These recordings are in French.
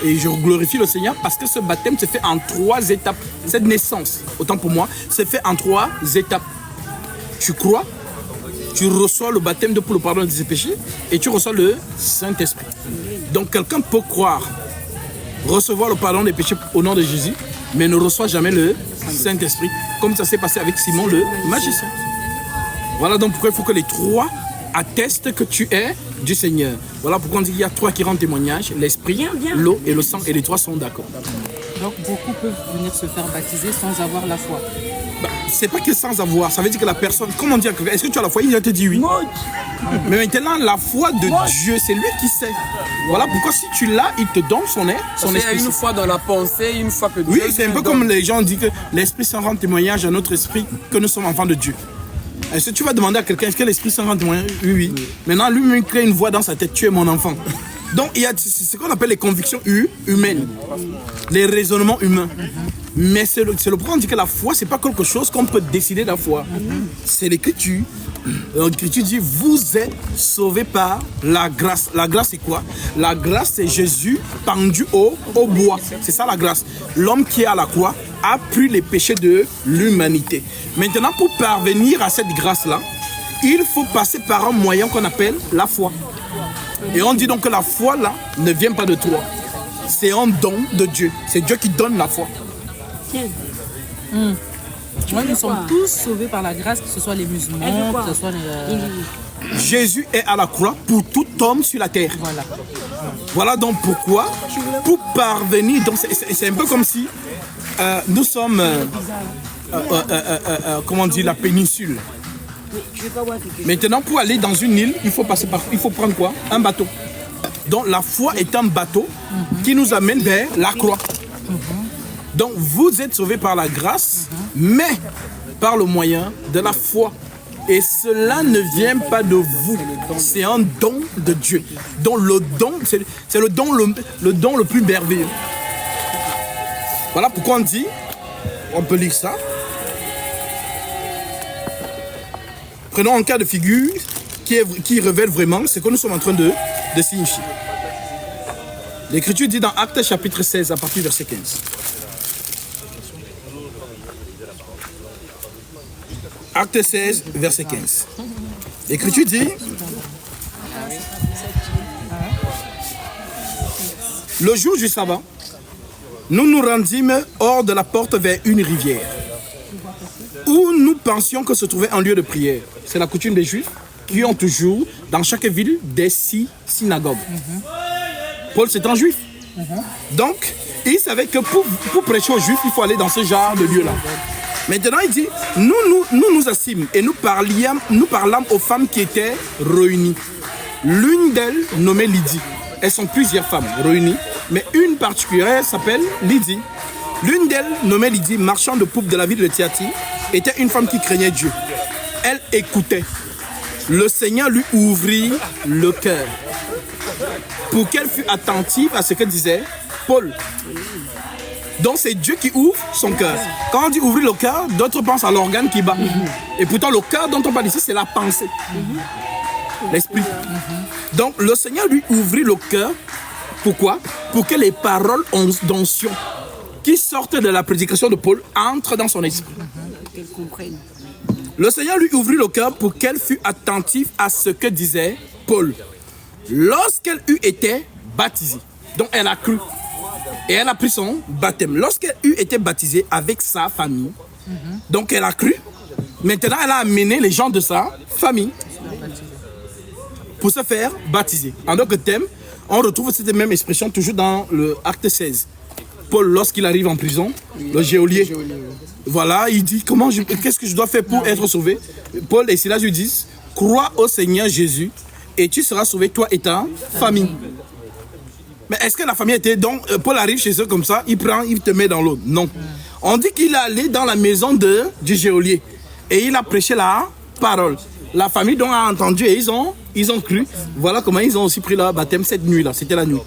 Et je glorifie le Seigneur parce que ce baptême se fait en 3 étapes. Cette naissance, autant pour moi, se fait en 3 étapes. Tu crois, tu reçois le baptême pour le pardon de tes péchés et tu reçois le Saint-Esprit. Donc quelqu'un peut croire, recevoir le pardon des péchés au nom de Jésus, mais ne reçoit jamais le Saint-Esprit, comme ça s'est passé avec Simon le magicien. Voilà donc pourquoi il faut que les 3 attestent que tu es du Seigneur. Voilà pourquoi on dit qu'il y a 3 qui rendent témoignage, l'esprit, l'eau et le sang, et les 3 sont d'accord. Donc beaucoup peuvent venir se faire baptiser sans avoir la foi. C'est pas que sans avoir, ça veut dire que la personne, comment dire, est-ce que tu as la foi? Il va te dire oui. Mais maintenant, la foi de Dieu, c'est lui qui sait. Voilà pourquoi si tu l'as, il te donne son esprit. Il y a une foi dans la pensée, une fois que Dieu. Oui, c'est un peu comme les gens disent que l'Esprit Saint rend témoignage à notre esprit que nous sommes enfants de Dieu. Est-ce que tu vas demander à quelqu'un, est-ce que l'Esprit Saint rend témoignage? Oui. Maintenant, lui-même crée une voix dans sa tête, tu es mon enfant. Donc, il y a ce qu'on appelle les convictions humaines, les raisonnements humains. Mais c'est le point, on dit que la foi, c'est pas quelque chose qu'on peut décider de la foi. C'est l'Écriture. L'Écriture dit, vous êtes sauvés par la grâce. La grâce, c'est quoi? La grâce, c'est Jésus pendu au bois. C'est ça la grâce. L'homme qui est à la croix a pris les péchés de l'humanité. Maintenant, pour parvenir à cette grâce-là, il faut passer par un moyen qu'on appelle la foi. Et on dit donc que la foi, là, ne vient pas de toi. C'est un don de Dieu. C'est Dieu qui donne la foi. Nous sommes tous sauvés par la grâce, que ce soit les musulmans, que ce soit les... Jésus est à la croix pour tout homme sur la terre. Voilà donc pourquoi, pour parvenir, donc c'est un peu comme si nous sommes, comment dire, la péninsule. Maintenant, pour aller dans une île, il faut prendre quoi? Un bateau. Donc la foi est un bateau qui nous amène vers la croix. Donc vous êtes sauvés par la grâce, mais par le moyen de la foi. Et cela ne vient pas de vous, c'est un don de Dieu. Donc le don, c'est le don le plus merveilleux. Voilà pourquoi on dit, on peut lire ça. Prenons un cas de figure qui révèle vraiment ce que nous sommes en train de signifier. L'Écriture dit dans Actes chapitre 16 à partir du verset 15. Acte 16, verset 15. L'Écriture dit, le jour du sabbat, nous nous rendîmes hors de la porte vers une rivière, où nous pensions que se trouvait un lieu de prière. C'est la coutume des Juifs qui ont toujours, dans chaque ville, des 6 synagogues. Paul, c'est un Juif. Donc, il savait que pour prêcher aux Juifs, il faut aller dans ce genre de lieu-là. Maintenant, il dit, nous assîmes et nous parlâmes aux femmes qui étaient réunies. L'une d'elles, nommée Lydie. Elles sont plusieurs femmes réunies, mais une particulière s'appelle Lydie. L'une d'elles, nommée Lydie, marchande de poupe de la ville de Thyatire, était une femme qui craignait Dieu. Elle écoutait. Le Seigneur lui ouvrit le cœur pour qu'elle fût attentive à ce que disait Paul. Donc c'est Dieu qui ouvre son cœur. Quand on dit ouvrir le cœur, d'autres pensent à l'organe qui bat. Et pourtant le cœur dont on parle ici, c'est la pensée. L'esprit. Donc le Seigneur lui ouvrit le cœur. Pourquoi? Pour que les paroles d'onction qui sortent de la prédication de Paul entrent dans son esprit. Le Seigneur lui ouvrit le cœur pour qu'elle fût attentive à ce que disait Paul. Lorsqu'elle eut été baptisée, donc elle a cru. Et elle a pris son baptême. Lorsqu'elle eut été baptisée avec sa famille, donc elle a cru, maintenant elle a amené les gens de sa famille pour se faire baptiser. En d'autres termes, on retrouve cette même expression toujours dans le Acte 16. Paul, lorsqu'il arrive en prison, le geôlier, voilà, il dit, qu'est-ce que je dois faire pour être sauvé? Paul et Silas lui disent, crois au Seigneur Jésus et tu seras sauvé, toi et ta famille. Mais est-ce que la famille était donc, Paul arrive chez eux comme ça, il te met dans l'eau? Non. On dit qu'il est allé dans la maison du geôlier et il a prêché la parole. La famille donc a entendu et ils ont cru. Voilà comment ils ont aussi pris leur baptême cette nuit-là. C'était la nuit.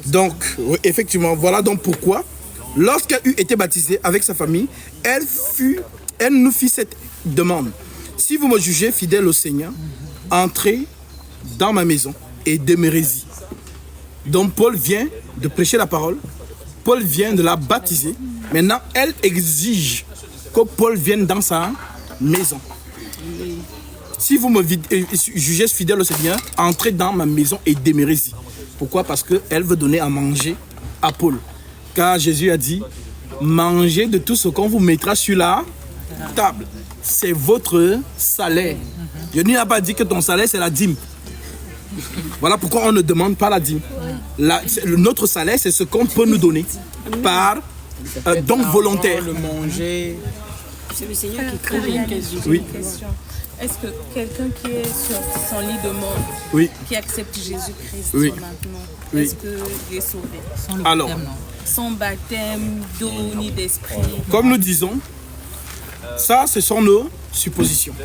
Donc, effectivement, voilà donc pourquoi, lorsqu'elle eut été baptisée avec sa famille, elle nous fit cette demande. Si vous me jugez fidèle au Seigneur, entrez dans ma maison et demeurez-y. Donc Paul vient de prêcher la parole. Paul vient de la baptiser. Maintenant, elle exige que Paul vienne dans sa maison. Si vous me jugez fidèle au Seigneur, entrez dans ma maison et demeurez-y. Pourquoi? Parce qu'elle veut donner à manger à Paul. Car Jésus a dit, mangez de tout ce qu'on vous mettra sur la table. C'est votre salaire. Je n'ai pas dit que ton salaire, c'est la dîme. Voilà pourquoi on ne demande pas la dîme. Notre salaire, c'est ce qu'on peut nous donner par don volontaire. Le manger. C'est le Seigneur qui crée une question. Oui. Est-ce que quelqu'un qui est sur son lit de mort, Oui. qui accepte Jésus-Christ Oui. maintenant, Oui. est-ce qu'il est sauvé? Sans le Alors, baptême, non. Sans baptême d'eau ni d'esprit. comme nous disons, ça, ce sont nos suppositions.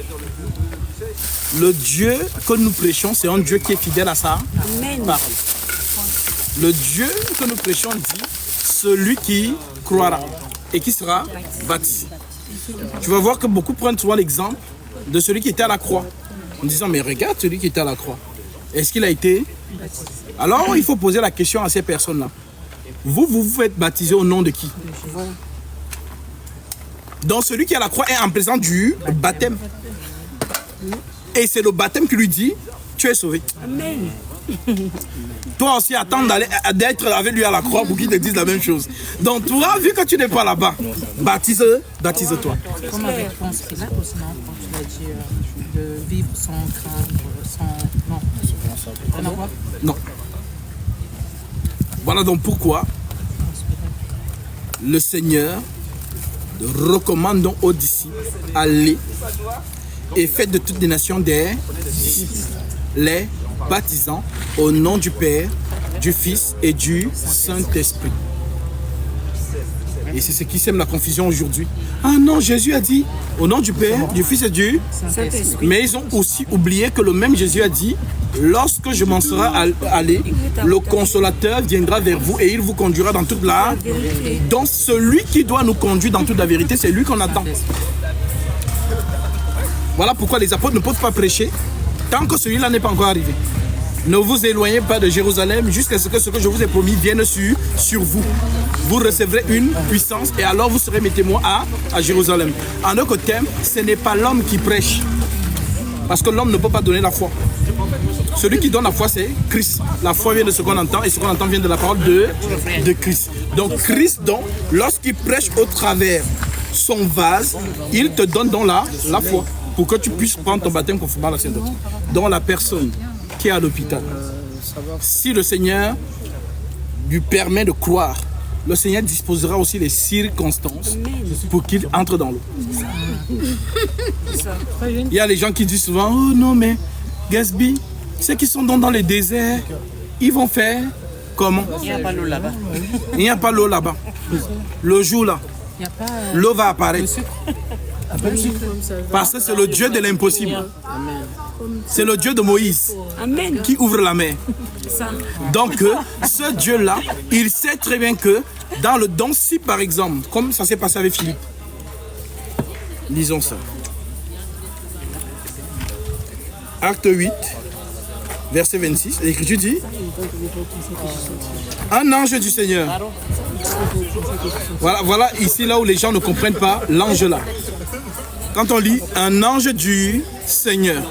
Le Dieu que nous prêchons, c'est un Dieu qui est fidèle à sa parole. Le Dieu que nous prêchons dit, celui qui croira et qui sera baptisé. Tu vas voir que beaucoup prennent souvent l'exemple de celui qui était à la croix, en disant, mais regarde celui qui était à la croix. Est-ce qu'il a été baptisé? Alors, il faut poser la question à ces personnes-là. Vous faites baptiser au nom de qui? Donc, celui qui est à la croix est en présence du baptême. Et c'est le baptême qui lui dit, tu es sauvé. Amen. Toi aussi, attends d'être avec lui à la croix pour qu'il te dise la même chose. Donc, toi, vu que tu n'es pas là-bas, baptise-toi. Comme avec Ponce Pilate aussi, non, quand tu l'as dit de vivre sans craindre, sans... Non, rien à voir. Non. Voilà donc pourquoi le Seigneur recommande donc aux disciples, allez et faites de toutes les nations des disciples, les baptisant au nom du Père, du Fils et du Saint-Esprit. Et c'est ce qui sème la confusion aujourd'hui. Ah non, Jésus a dit au nom du Père, du Fils et du Saint-Esprit. Mais ils ont aussi oublié que le même Jésus a dit, lorsque je m'en serai allé, le Consolateur viendra vers vous et il vous conduira dans toute la vérité. Donc celui qui doit nous conduire dans toute la vérité, c'est lui qu'on attend. Voilà pourquoi les apôtres ne peuvent pas prêcher tant que celui-là n'est pas encore arrivé. Ne vous éloignez pas de Jérusalem jusqu'à ce que je vous ai promis vienne sur vous. Vous recevrez une puissance et alors vous serez mes témoins à Jérusalem. En autre terme, ce n'est pas l'homme qui prêche. Parce que l'homme ne peut pas donner la foi. Celui qui donne la foi, c'est Christ. La foi vient de ce qu'on entend et ce qu'on entend vient de la parole de Christ. Donc Christ, lorsqu'il prêche au travers son vase, il te donne donc la foi pour que tu puisses prendre ton baptême conformément à la sainte doctrine. Donc la personne qui est à l'hôpital, si le Seigneur lui permet de croire, le Seigneur disposera aussi les circonstances pour qu'il entre dans l'eau. Il y a les gens qui disent souvent, oh non mais Gatsby, ceux qui sont dans les déserts, ils vont faire comment? Il n'y a pas l'eau là-bas. Il n'y a pas l'eau là-bas. Le jour là, l'eau va apparaître. Parce que c'est le Dieu de l'impossible. C'est le Dieu de Moïse. Amen. Qui ouvre la mer. Donc ce Dieu-là, il sait très bien que dans le don, si par exemple, comme ça s'est passé avec Philippe, lisons ça. Acte 8, verset 26, l'Écriture dit, un ange du Seigneur. Voilà ici là où les gens ne comprennent pas l'ange là. Quand on lit un ange du Seigneur,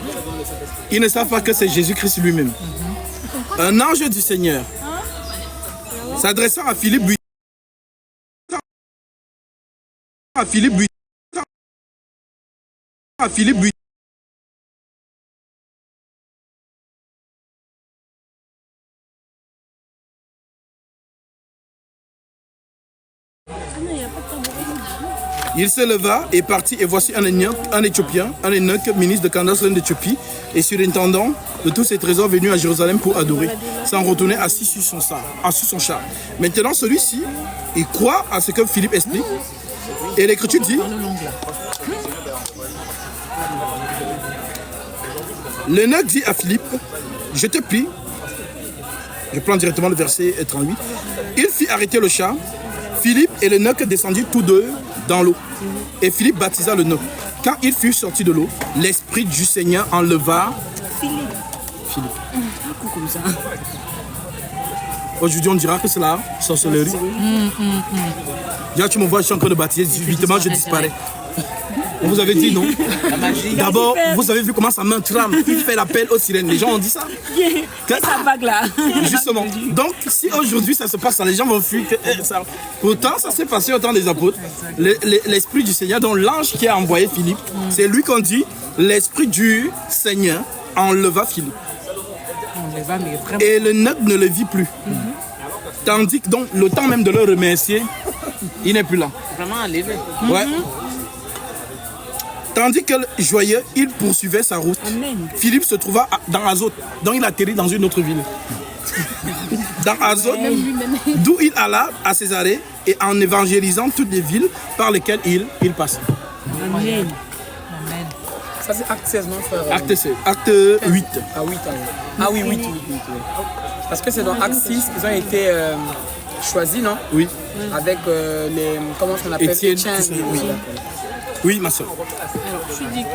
ils ne savent pas que c'est Jésus-Christ lui-même. Un ange du Seigneur s'adressant à Philippe, il se leva et partit, et voici un Éthiopien, un eunuque, ministre de Candace, reine d'Éthiopie, et surintendant de tous ses trésors venus à Jérusalem pour adorer, s'en retournait assis sur son char. Maintenant, celui-ci, il croit à ce que Philippe explique, et l'Écriture dit, l'eunuque dit à Philippe, je te prie, je prends directement le verset 38, il fit arrêter le char. Philippe et l'eunuque descendirent tous deux dans l'eau. Et Philippe baptisa l'eunuque. Quand il fut sorti de l'eau, l'Esprit du Seigneur enleva Philippe. Aujourd'hui, on dira que c'est la sorcellerie. Déjà, tu me vois, je suis en train de baptiser, subitement, je disparais. On vous avait dit non. D'abord, vous avez vu comment sa main trame, il fait l'appel aux sirènes. Les gens ont dit ça. Ça vague là. Justement. Donc, si aujourd'hui ça se passe, ça, les gens vont fuir. Ça. Pourtant, ça s'est passé au temps des apôtres. L'Esprit du Seigneur, donc l'ange qui a envoyé Philippe, c'est lui qu'on dit, l'Esprit du Seigneur enleva Philippe. Et le neutre ne le vit plus. Tandis que donc, le temps même de le remercier, il n'est plus là. Vraiment enlevé. Ouais. Tandis que le joyeux, il poursuivait sa route. Philippe se trouva dans Azote. Donc il atterrit dans une autre ville. Dans Azote, d'où il alla à Césarée et en évangélisant toutes les villes par lesquelles il passait. Amen. Ça c'est acte 16, non frère? Acte 8. Ah, 8, ah oui, 8. Parce que c'est dans acte 6 qu'ils ont été choisis, non? Oui. Avec les... Comment on appelle? Étienne. Oui. Oui, ma soeur. Alors, tu dis que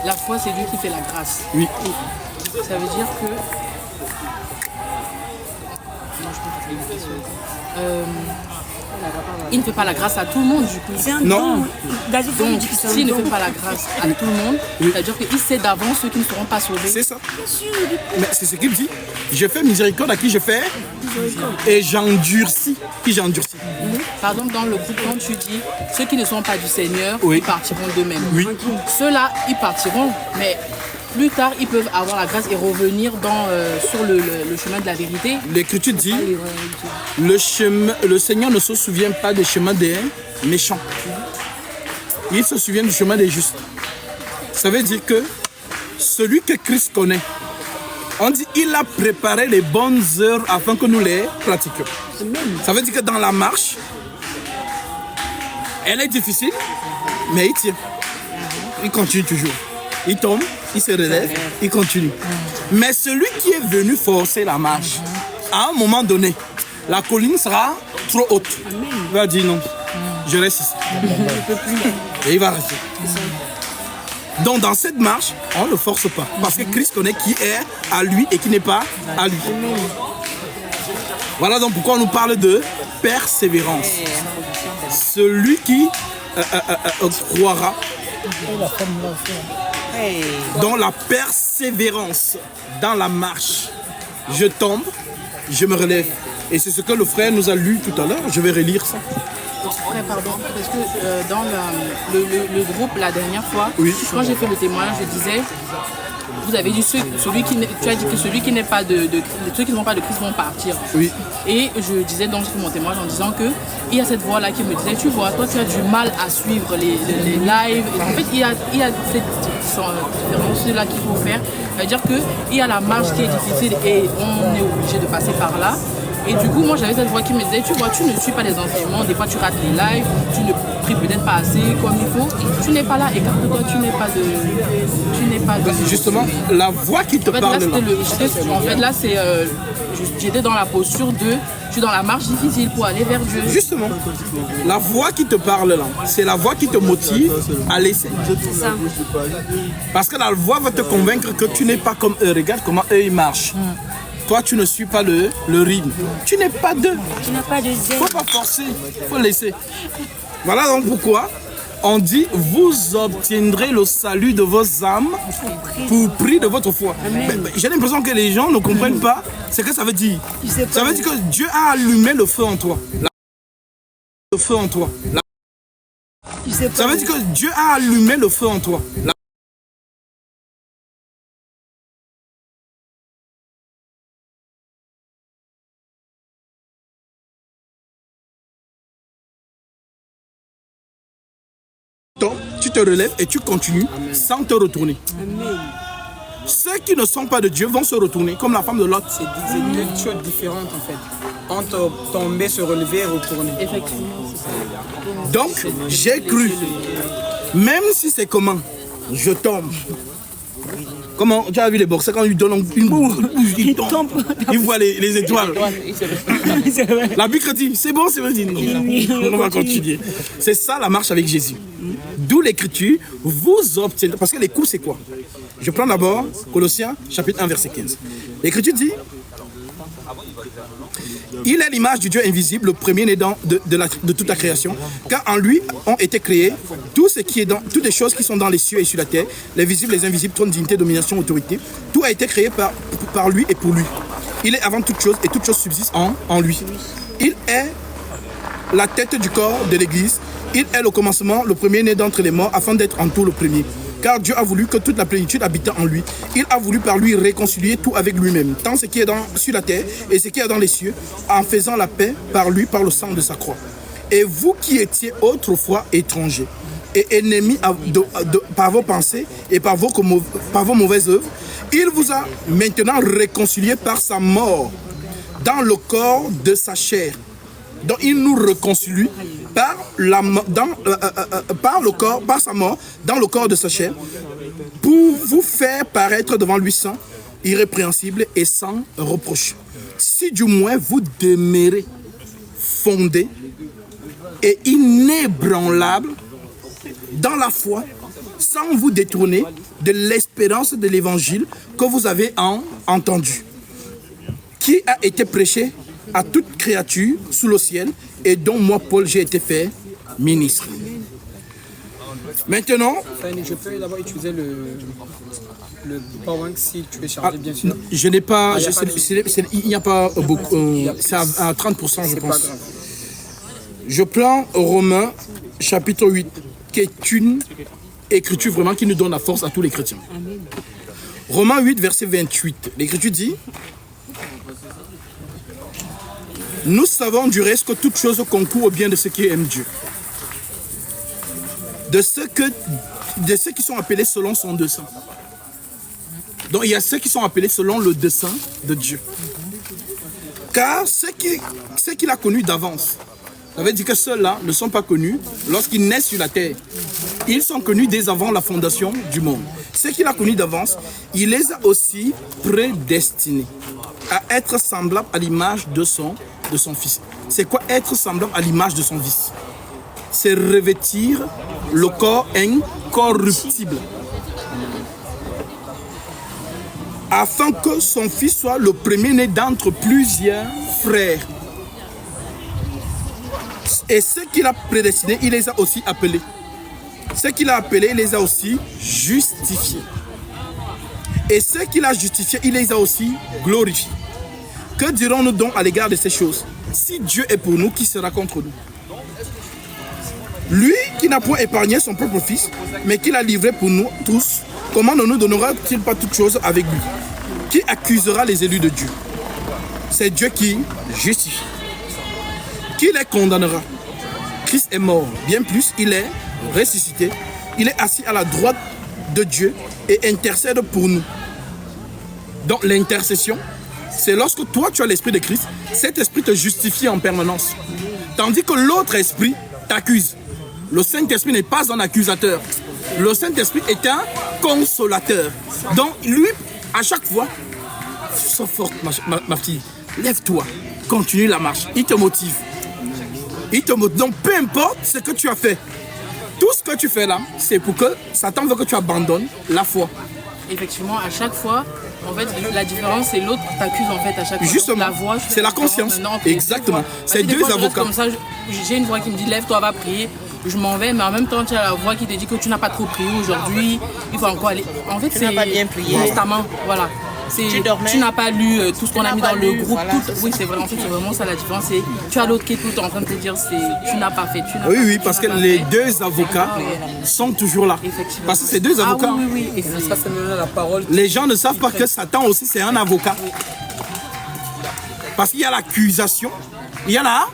la foi, c'est Dieu qui fait la grâce. Oui. Ça veut dire que... Non, je peux pas poser une question. Il ne fait pas la grâce à tout le monde, du coup. C'est un Non. don. Donc, s'il ne fait pas la grâce à tout le monde, ça veut dire qu'il sait d'avance ceux qui ne seront pas sauvés. C'est ça. Mais c'est ce qu'il dit. Je fais miséricorde à qui je fais et j'endurcis qui j'endurcis. Par exemple, dans le groupe, quand tu dis ceux qui ne sont pas du Seigneur, Oui. ils partiront d'eux-mêmes. Oui. Ceux-là, ils partiront, mais plus tard, ils peuvent avoir la grâce et revenir sur le chemin de la vérité. L'Écriture dit, le Seigneur ne se souvient pas des chemins des méchants. Il se souvient du chemin des justes. Ça veut dire que celui que Christ connaît, on dit il a préparé les bonnes heures afin que nous les pratiquions. Ça veut dire que dans la marche, elle est difficile, mais il tient. Il continue toujours. Il tombe, il se relève, il continue. Mais celui qui est venu forcer la marche, à un moment donné, la colline sera trop haute. Il va dire non, je reste ici. Et il va rester. Donc dans cette marche, on ne le force pas. Parce que Christ connaît qui est à lui et qui n'est pas à lui. Voilà donc pourquoi on nous parle de persévérance. Celui qui croira dans la persévérance, dans la marche. Je tombe, je me relève. Et c'est ce que le frère nous a lu tout à l'heure. Je vais relire ça. Frère, pardon, parce que dans le groupe, la dernière fois, Oui. quand j'ai fait le témoignage, je disais, vous avez dit, tu as dit que celui qui n'est pas ceux qui n'ont pas de Christ vont partir. Oui. Et je disais donc, j'ai fait mon témoignage en disant que il y a cette voix-là qui me disait, tu vois, toi tu as du mal à suivre les lives. Et en fait, il y a cette différence-là qu'il faut faire. C'est-à-dire qu'il y a la marche qui est difficile et on est obligé de passer par là. Et du coup, moi j'avais cette voix qui me disait, tu vois, tu ne suis pas les enseignements, des fois tu rates les lives, tu ne pries peut-être pas assez comme il faut. Tu n'es pas là, écarte-toi, tu n'es pas de... Justement, la voix qui te En fait, parle là. J'étais dans la posture je suis dans la marche difficile pour aller vers Dieu. Justement, la voix qui te parle là, c'est la voix qui te motive à laisser. Parce que la voix va te convaincre que tu n'es pas comme eux. Regarde comment eux ils marchent. Toi, tu ne suis pas le rythme. Tu n'es pas d'eux. Tu n'as pas de Il ne zèle. faut pas forcer, il faut laisser. Voilà donc pourquoi on dit vous obtiendrez le salut de vos âmes pour prix de votre foi. Mais j'ai l'impression que les gens ne comprennent pas ce que ça veut dire. Ça veut dire que Dieu a allumé le feu en toi. Le feu en toi. Ça veut dire que Dieu a allumé le feu en toi. Donc, tu te relèves et tu continues sans te retourner. Ceux qui ne sont pas de Dieu vont se retourner, comme la femme de Lot. C'est deux choses différentes en fait. Entre tomber, se relever et retourner. Effectivement. Donc, j'ai cru, même si c'est comment, je tombe. Comment, tu as vu les boxeurs quand ils donnent une boule, ils tombent. Ils voient les étoiles. La Bible dit, c'est bon, c'est vrai, dit non. On va continuer. C'est ça la marche avec Jésus. D'où l'écriture, vous obtiendrez. Parce que les coups, c'est quoi? Je prends d'abord Colossiens chapitre 1, verset 15. L'écriture dit, Il est l'image du Dieu invisible, le premier-né de toute la création, car en lui ont été créés tout ce qui est dans, toutes les choses qui sont dans les cieux et sur la terre, les visibles, les invisibles, trône, dignité, domination, autorité. Tout a été créé par lui et pour lui. Il est avant toute chose et toute chose subsiste en lui. Il est la tête du corps de l'Église. Il est le commencement, le premier-né d'entre les morts, afin d'être en tout le premier. Car Dieu a voulu que toute la plénitude habite en lui. Il a voulu par lui réconcilier tout avec lui-même, tant ce qui est sur la terre et ce qui est dans les cieux, en faisant la paix par lui, par le sang de sa croix. Et vous qui étiez autrefois étrangers et ennemis par vos pensées et par vos mauvaises œuvres, il vous a maintenant réconciliés par sa mort dans le corps de sa chair. Donc il nous réconcilie par sa mort dans le corps de sa chair, pour vous faire paraître devant lui saint, irrépréhensible et sans reproche. Si du moins vous demeurez fondés et inébranlables dans la foi, sans vous détourner de l'espérance de l'évangile que vous avez entendu, qui a été prêché à toute créature sous le ciel et dont moi, Paul, j'ai été fait ministre. Maintenant, je peux d'abord utiliser le PowerPoint si tu es chargé, bien sûr. Je n'ai pas, il n'y a pas beaucoup, c'est à 30%, je pense. Je prends Romains chapitre 8, qui est une écriture vraiment qui nous donne la force à tous les chrétiens. Romains 8, verset 28, l'écriture dit: nous savons du reste que toute chose concourt au bien de ceux qui aiment Dieu, de ceux qui sont appelés selon son dessein. Donc il y a ceux qui sont appelés selon le dessein de Dieu. Car ceux qu'il a connus d'avance, ça veut dire que ceux-là ne sont pas connus lorsqu'ils naissent sur la terre. Ils sont connus dès avant la fondation du monde. Ceux qu'il a connus d'avance, il les a aussi prédestinés à être semblables à l'image de son Fils. C'est quoi être semblable à l'image de son Fils? C'est revêtir le corps incorruptible, afin que son Fils soit le premier-né d'entre plusieurs frères. Et ceux qu'il a prédestinés, il les a aussi appelés. Ceux qu'il a appelés, il les a aussi justifiés. Et ceux qu'il a justifiés, il les a aussi glorifiés. Que dirons-nous donc à l'égard de ces choses? Si Dieu est pour nous, qui sera contre nous? Lui qui n'a point épargné son propre Fils, mais qui l'a livré pour nous tous, comment ne nous donnera-t-il pas toutes choses avec lui? Qui accusera les élus de Dieu? C'est Dieu qui justifie. Qui les condamnera? Christ est mort, bien plus, il est ressuscité. Il est assis à la droite de Dieu et intercède pour nous. Donc l'intercession, c'est lorsque toi tu as l'esprit de Christ, cet esprit te justifie en permanence. Tandis que l'autre esprit t'accuse. Le Saint-Esprit n'est pas un accusateur. Le Saint-Esprit est un consolateur. Donc lui, à chaque fois, sois forte ma fille, lève-toi, continue la marche. Il te motive. Donc peu importe ce que tu as fait, tout ce que tu fais là, c'est pour que Satan veut que tu abandonnes la foi. Effectivement, à chaque fois, en fait, la différence, c'est l'autre qui t'accuse en fait à chaque fois. Justement, la voix, c'est la conscience. Exactement. C'est deux avocats. Comme ça, j'ai une voix qui me dit lève-toi, va prier. Je m'en vais, mais en même temps, tu as la voix qui te dit que tu n'as pas trop prié aujourd'hui. Il faut encore aller. En fait, tu n'as pas bien prié. Constamment, voilà. Tu n'as pas lu tout ce qu'on a mis dans le groupe. Oui, c'est vrai. En fait, c'est vraiment ça la différence. Tu as l'autre qui est tout le temps en train de te dire tu n'as pas fait. Oui, parce que les deux avocats sont toujours là. Parce que ces deux avocats, oui. Ça, c'est maintenant la parole. Les gens ne savent pas que Satan aussi, c'est un avocat. Parce qu'il y a l'accusation, il y a la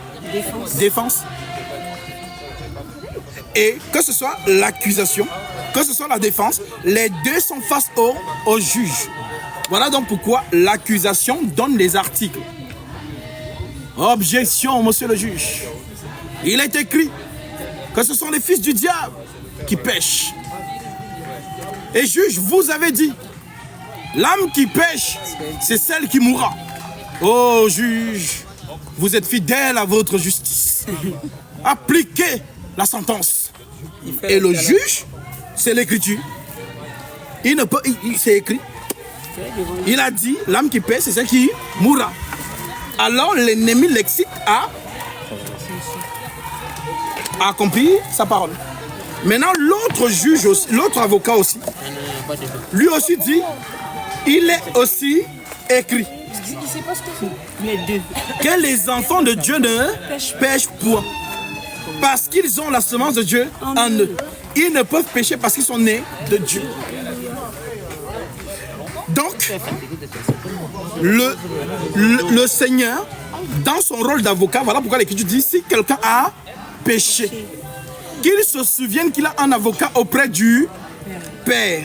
défense. Et que ce soit l'accusation, que ce soit la défense, les deux sont face au juge. Voilà donc pourquoi l'accusation donne les articles. Objection, monsieur le juge. Il est écrit que ce sont les fils du diable qui pêchent. Et juge, vous avez dit, l'âme qui pêche, c'est celle qui mourra. Oh juge, vous êtes fidèle à votre justice. Appliquez la sentence. Et le juge, c'est l'écriture. C'est écrit. Il a dit, l'âme qui pêche, c'est celle qui mourra. alors l'ennemi l'excite à accomplir sa parole. Maintenant, l'autre juge, l'autre avocat aussi, lui aussi dit, il est aussi écrit que les enfants de Dieu ne pêchent point, parce qu'ils ont la semence de Dieu en eux. Ils ne peuvent pécher parce qu'ils sont nés de Dieu. Donc, le Seigneur, dans son rôle d'avocat, voilà pourquoi l'Écriture dit, si quelqu'un a péché, qu'il se souvienne qu'il a un avocat auprès du Père.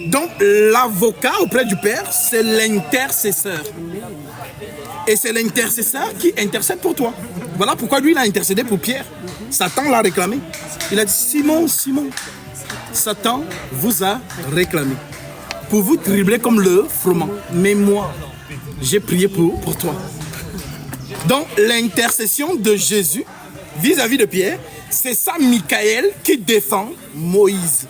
Donc, l'avocat auprès du Père, c'est l'intercesseur. Et c'est l'intercesseur qui intercède pour toi. Voilà pourquoi lui, il a intercédé pour Pierre. Satan l'a réclamé. Il a dit, Simon, Simon, Satan vous a réclamé pour vous tribler comme le froment. Mais moi, j'ai prié pour toi. Donc, l'intercession de Jésus vis-à-vis de Pierre, c'est ça Michael qui défend Moïse.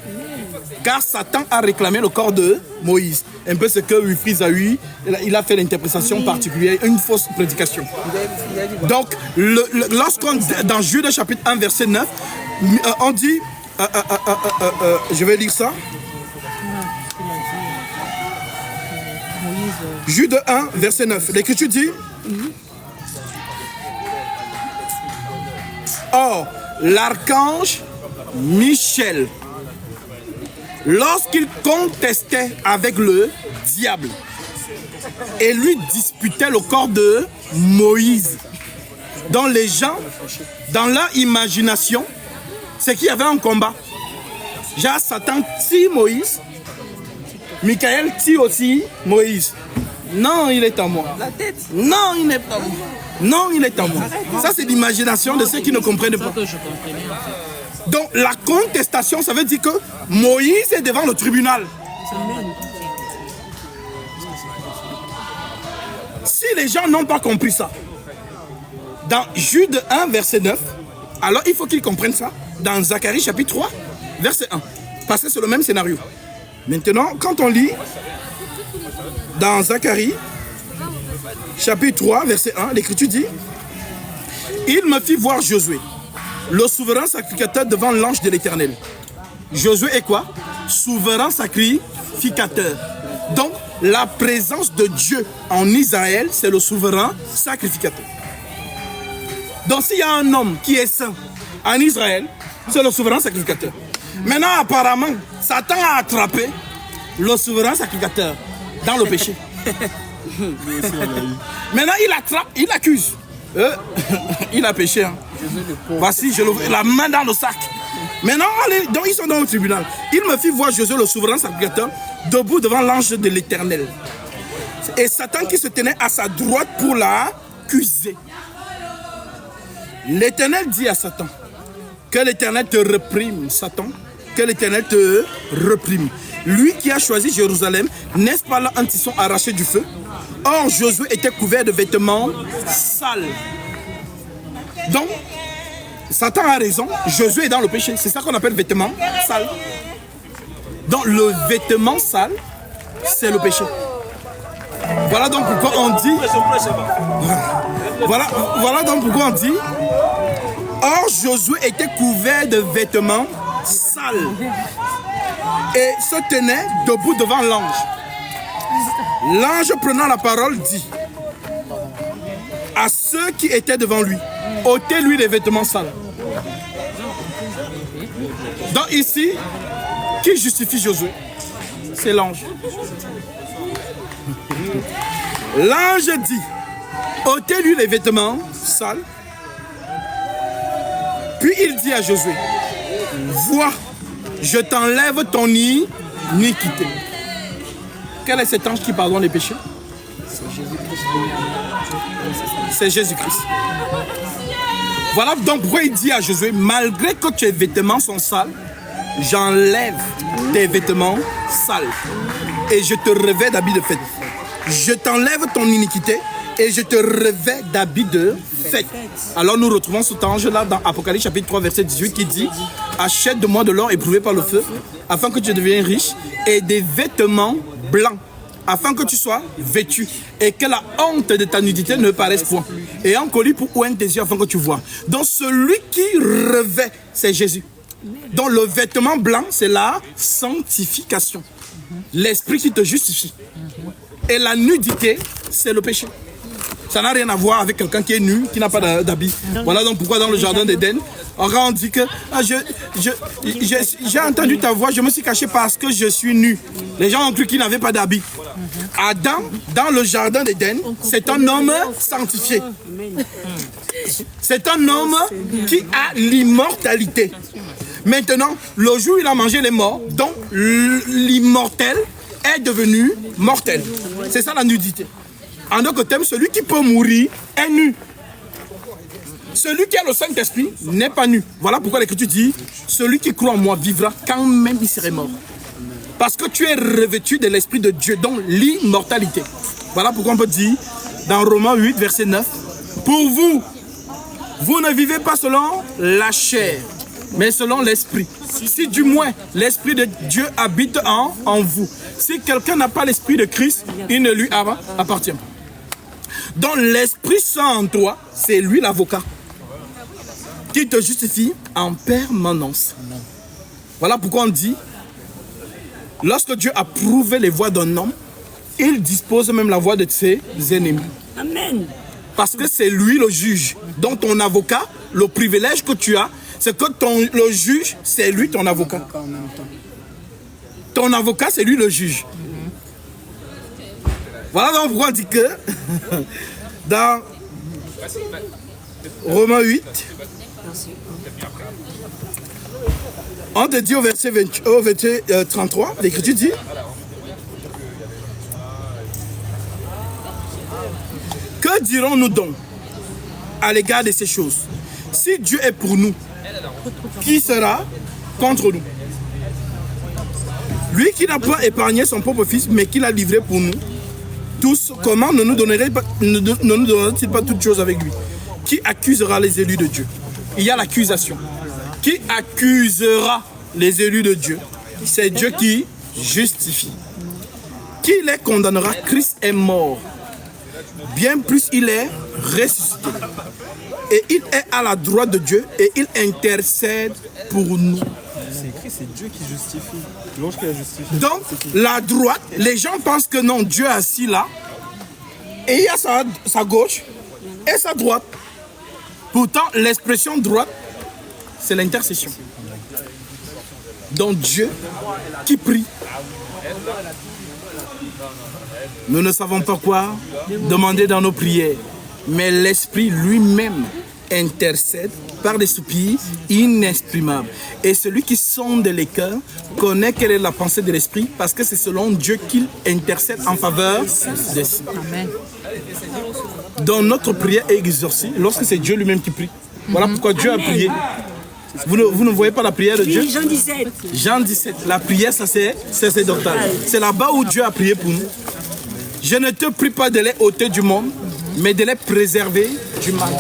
Car Satan a réclamé le corps de Moïse. Un peu ce que Wilfried a eu, il a fait l'interprétation particulière, une fausse prédication. Donc, lorsqu'on, dans Jude chapitre 1, verset 9, on dit, je vais lire ça. Jude 1, verset 9, l'Écriture dit, or, l'archange Michel, lorsqu'il contestait avec le diable et lui disputait le corps de Moïse, dont les gens, dans leur imagination, c'est qu'il y avait un combat. Genre, Satan tire Moïse, Michael tire aussi Moïse. Non, il est à moi. La tête. Non, il n'est pas à moi. Non, il est à moi. Ça, c'est l'imagination de ceux qui ne comprennent pas. Donc, la contestation, ça veut dire que Moïse est devant le tribunal. Si les gens n'ont pas compris ça, dans Jude 1, verset 9, alors il faut qu'ils comprennent ça dans Zacharie chapitre 3, verset 1. Parce que c'est le même scénario. Maintenant, quand on lit dans Zacharie chapitre 3, verset 1, l'Écriture dit, il me fit voir Josué, le souverain sacrificateur devant l'ange de l'Éternel. Josué est quoi? Souverain sacrificateur. Donc, la présence de Dieu en Israël, c'est le souverain sacrificateur. Donc, s'il y a un homme qui est saint en Israël, c'est le souverain sacrificateur. Maintenant, apparemment, Satan a attrapé le souverain sacrificateur dans le péché. Maintenant, il attrape, il accuse. Il a péché. Hein. Voici, je la main dans le sac. Maintenant, donc ils sont dans le tribunal. Il me fit voir Josué, le souverain sacrificateur, debout devant l'ange de l'Éternel. Et Satan qui se tenait à sa droite pour l'accuser. L'Éternel dit à Satan, que l'Éternel te réprime, Satan, que l'Éternel te réprime. Lui qui a choisi Jérusalem, n'est-ce pas là un tisson arraché du feu? Or, Josué était couvert de vêtements sales. Donc, Satan a raison, Josué est dans le péché. C'est ça qu'on appelle vêtements sales. Donc, le vêtement sale, c'est le péché. Voilà donc pourquoi on dit... Voilà donc pourquoi on dit... Or, Josué était couvert de vêtements sales et se tenait debout devant l'ange. L'ange prenant la parole dit à ceux qui étaient devant lui, ôtez-lui les vêtements sales. Donc ici, qui justifie Josué? C'est l'ange. L'ange dit, ôtez-lui les vêtements sales. Puis il dit à Josué, vois, je t'enlève ton iniquité. Quel est cet ange qui pardonne les péchés? C'est Jésus-Christ. Voilà donc pourquoi il dit à Josué, malgré que tes vêtements sont sales, j'enlève tes vêtements sales et je te revêts d'habits de fête. Je t'enlève ton iniquité et je te revêts d'habits de fête. Alors nous retrouvons cet ange-là dans Apocalypse chapitre 3 verset 18 qui dit, achète de moi de l'or éprouvé par le feu afin que tu deviennes riche et des vêtements blancs afin que tu sois vêtu et que la honte de ta nudité ne paraisse point. Et un colis pour oindre tes yeux afin que tu vois. Donc celui qui revêt, c'est Jésus. Donc le vêtement blanc, c'est la sanctification. L'esprit qui te justifie. Et la nudité, c'est le péché. Ça n'a rien à voir avec quelqu'un qui est nu, qui n'a pas d'habit. Voilà donc pourquoi dans le jardin d'Éden, on dit que j'ai entendu ta voix, je me suis caché parce que je suis nu. Les gens ont cru qu'il n'avait pas d'habit. Adam, dans le jardin d'Éden, c'est un homme sanctifié. C'est un homme qui a l'immortalité. Maintenant, le jour où il a mangé les morts, donc l'immortel est devenu mortel. C'est ça la nudité. En d'autres termes, celui qui peut mourir est nu. Celui qui a le Saint-Esprit n'est pas nu. Voilà pourquoi l'Écriture dit, celui qui croit en moi vivra quand même il serait mort. Parce que tu es revêtu de l'Esprit de Dieu, donc l'immortalité. Voilà pourquoi on peut dire, dans Romains 8, verset 9, pour vous, vous ne vivez pas selon la chair, mais selon l'Esprit. Si du moins l'Esprit de Dieu habite en vous. Si quelqu'un n'a pas l'Esprit de Christ, il ne lui appartient pas. Donc l'Esprit Saint en toi, c'est lui l'avocat qui te justifie en permanence. Voilà pourquoi on dit, lorsque Dieu a prouvé les voies d'un homme, il dispose même la voie de ses ennemis. Amen. Parce que c'est lui le juge. Donc ton avocat, le privilège que tu as, c'est que le juge, c'est lui ton avocat. Ton avocat, c'est lui le juge. Voilà donc pourquoi on dit que dans Romains 8, on te dit au verset 33, l'Écriture dit, que dirons-nous donc à l'égard de ces choses? Si Dieu est pour nous, qui sera contre nous? Lui qui n'a pas épargné son propre fils, mais qui l'a livré pour nous tous, comment ne nous donnerait-il pas toutes choses avec lui? Qui accusera les élus de Dieu? Il y a l'accusation. Qui accusera les élus de Dieu? C'est Dieu qui justifie. Qui les condamnera? Christ est mort. Bien plus, il est ressuscité. Et il est à la droite de Dieu et il intercède pour nous. C'est écrit, c'est Dieu qui justifie. L'ange qui a justifié. Donc, la droite, les gens pensent que non, Dieu est assis là. Et il y a sa gauche et sa droite. Pourtant, l'expression droite, c'est l'intercession. Donc, Dieu qui prie. Nous ne savons pas quoi demander dans nos prières. Mais l'Esprit lui-même intercède par des soupirs inexprimables. Et celui qui sonde les cœurs connaît quelle est la pensée de l'Esprit parce que c'est selon Dieu qu'il intercède en faveur de ceux. Dans notre prière est exaucée lorsque c'est Dieu lui-même qui prie. Voilà pourquoi Dieu a prié. Vous ne voyez pas la prière de Dieu? Jean 17. Jean 17. La prière, ça c'est sacerdotal. C'est là-bas où Dieu a prié pour nous. Je ne te prie pas de les ôter du monde, mais de les préserver du mal.